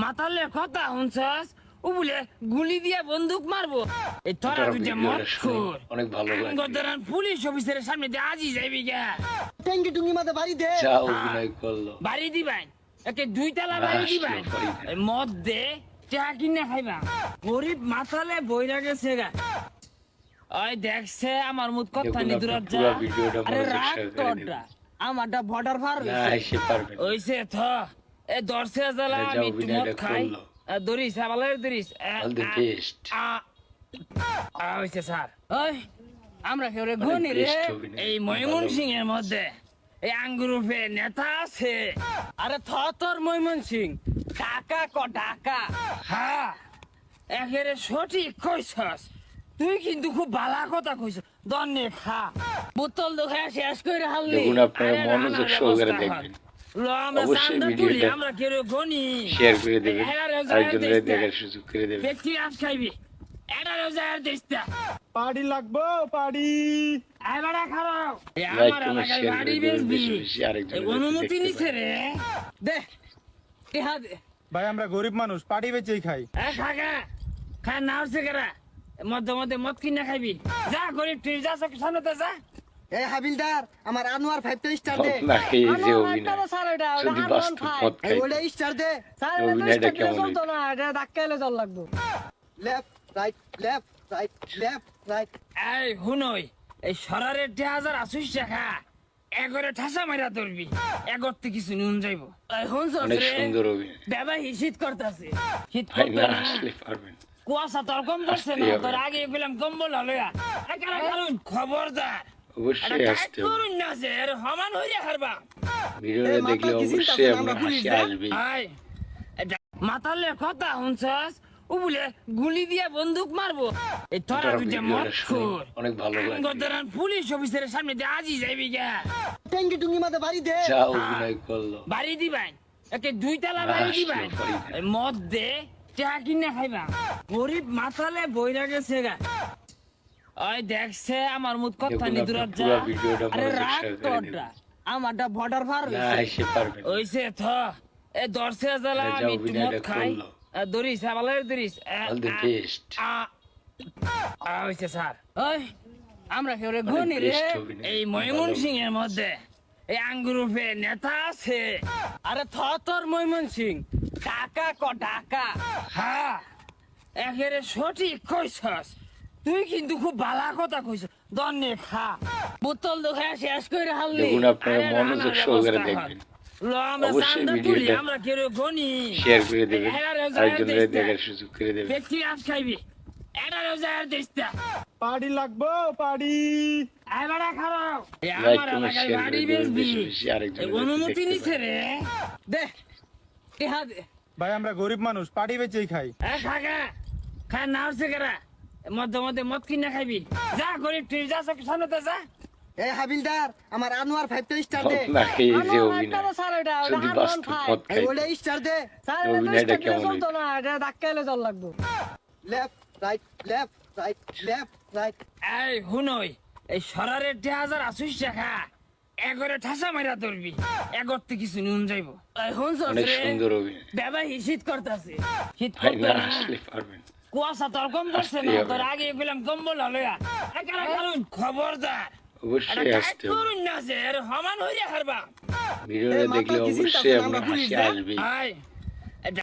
মাতালে কথা শুনছস ও বলে গুলি দিয়ে বন্দুক মারবো এই তোরা দুইটা মতখোর অনেক ভালো লাগে গদরান পুলিশ অফিসারের সামনে দিয়ে আজই যাইবি গা ট্যাঙ্কি টুঙ্গি মাথা বাড়ি দে যা অভিনয় করলো বাড়ি দিবাই একে দুই তালা বাড়ি দিবাই এই মদ দে চা কিনে খাইবা গরিব মাতালে বইরা গেছে গা ওই দেখছে আমার মুখ কথা নি দূরত যা আরে রাগ তোরটা আমারটা বর্ডার পার হইছে ওইছে থ এ দর্শে জ্বালা আমি একটু মদ খাই দরিস আবালের দরিস অল দ্য বেস্ট হইছে স্যার ওই আমরা কেউ রে গনি রে এই ময়মনসিং এর মধ্যে এই আঙ্গুরুপে নেতা আছে আরে থ তোর ময়মনসিং টাকা ক টাকা হ্যাঁ একেবারে সঠিক কইছস তুই কিন্তু খুব বালা কথা কইছ দন্নে খা বোতল দোখা শেষ করে হাললি দেখুন আপনারা মনোযোগ সহকারে দেখবেন অবশ্যই ভিডিওটা আমরা কেউ গনি শেয়ার করে দেবেন আরেকজনের দেখার সুযোগ করে দেবেন ব্যক্তি আজ খাইবি এটা রোজার দেশটা পাড়ি লাগবো পাড়ি আইবাড়া খাও লাইক আমার কমেন্ট এলাকায় শেয়ার বাড়ি করে দেবেন বেচবি বেশি বেশি আরেকজনের অনুমতি নিছে রে দে টিহা দে ভাই আমরা গরিব মানুষ পাড়ি বেচেই খাই খাগা খা না হচ্ছে কেরা মধ্যে মধ্যে মদ কিনে খাইবি যা গরিব তুই যা চোখ সামনে তো যা এ হাবিলদার আমার আনোয়ার 5 স্টার দে না এই যে অভিনয় যদি বাস্তব মত খাই ওটা স্টার দে অভিনয়টা কেমন না এটা ধাক্কাইলে জল লাগবে লেফট রাইট রাইট এই হুনই এই সরারের 1000 আসুস টাকা এগরে ঠাসা মাইরা ধরবি এগরতে কিছু নুন যাইব এই হুনছ অনেক রে সুন্দর অভিনয় বাবা শীত করতেছে শীত ভাই করতে না না আসলে পারবেন কুয়াশা তোর কম পড়ছে না তোর আগে গেলাম কম্বল হলয়া একারা কারণ খবরদার অবশ্যই আসতে হবে করুন না যে এর সমান হইয়া হারবা ভিডিওটা দেখলে অবশ্যই আপনার হাসি আসবে আয় মাতালে কথা শুনছস ও বলে গুলি দিয়ে বন্দুক মারবো এই তোরা দুইটা মতখোর অনেক ভালো লাগে গদরান পুলিশ অফিসারের সামনে দিয়ে আজই যাইবি গা ট্যাঙ্কি টুঙ্গি মাথা বাড়ি দে যা অভিনয় করলো বাড়ি দিবাই একে দুই তালা বাড়ি দিবাই এই মদ দে চা কিনে খাইবা গরিব মাতালে বইরা গেছে গা ওই দেখছে আমার মুখ কথা নি দূরত যা আরে রাগ তোরটা আমারটা বর্ডার পার হইছে ওইছে থ এ দর্শে জ্বালা আমি একটু মদ খাই দরিস আবালের দরিস অল দ্য বেস্ট হইছে স্যার ওই আমরা কেউ রে গনি রে এই ময়মনসিং এর মধ্যে এই আঙ্গুরুপে নেতা আছে আরে থ তোর ময়মনসিং টাকা ক টাকা হ্যাঁ একেবারে সঠিক কইছস তুই কিন্তু খুব বালা কথা কইছ দন্নে খা বোতল দোখা শেষ করে হাললি দেখুন আপনারা মনোযোগ সহকারে দেখবেন অবশ্যই ভিডিওটা আমরা কেউ গনি শেয়ার করে দেবেন আরেকজনের দেখার সুযোগ করে দেবেন ব্যক্তি আজ খাইবি এটা রোজার দেশটা পাড়ি লাগবো পাড়ি আইবাড়া খাও লাইক আমার কমেন্ট এলাকায় শেয়ার করে বাড়ি দেবেন বেচবি বেশি বেশি আরেকজনের অনুমতি নিছে রে দে টিহা দে ভাই আমরা গরিব মানুষ পাড়ি বেচেই খাই খাগা খা না হচ্ছে কেরা মধ্যে মধ্যে মদ কিনে খাইবি যা গরিব তুই যা চোখ সামনে তো যা এ হাবিলদার আমার আনোয়ার 5 স্টার দে না এই যে অভিনয় যদি বাস্তব মত খাই ওটা স্টার দে অভিনয়টা কেমন না এটা ধাক্কাইলে জল লাগবে লেফট রাইট এই হুনই এই সরারের 1000 আসুস টাকা এগরে ঠাসা মাইরা ধরবি এগরতে কিছু নুন যাইব এই হুনছ অনেক রে সুন্দর অভিনয় বাবা শীত করতেছে শীত ভাই করতে না না আসলে পারবেন কুয়াশা তোর কম পড়ছে না তোর আগে গেলাম কম্বল হলয়া একারা কারণ খবরদার অবশ্যই আসতে হবে করুন না যে এর সমান হইয়া হারবা ভিডিওটা দেখলে অবশ্যই আপনার হাসি আসবে আয়